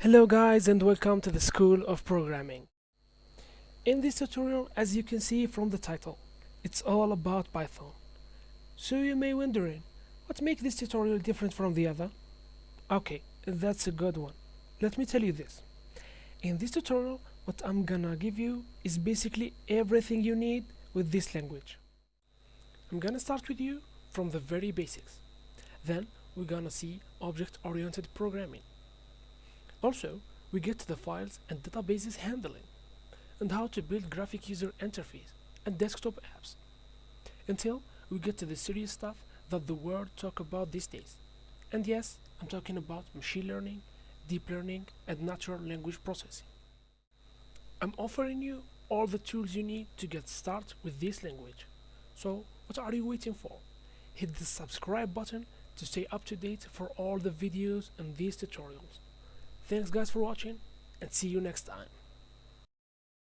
Hello guys and welcome to the School of Programming. In this tutorial, as you can see from the title, it's all about Python. So you may wondering, what makes this tutorial different from the other? Okay, that's a good one. Let me tell you this. In this tutorial, what I'm gonna give you is basically everything you need with this language. I'm gonna start with you from the very basics. Then we're gonna see object-oriented programming. Also, we get to the files and databases handling, and how to build graphic user interface and desktop apps, until we get to the serious stuff that the world talk about these days. And yes, I'm talking about machine learning, deep learning, and natural language processing. I'm offering you all the tools you need to get started with this language. So, what are you waiting for? Hit the subscribe button to stay up to date for all the videos and these tutorials. Thanks guys for watching, and see you next time.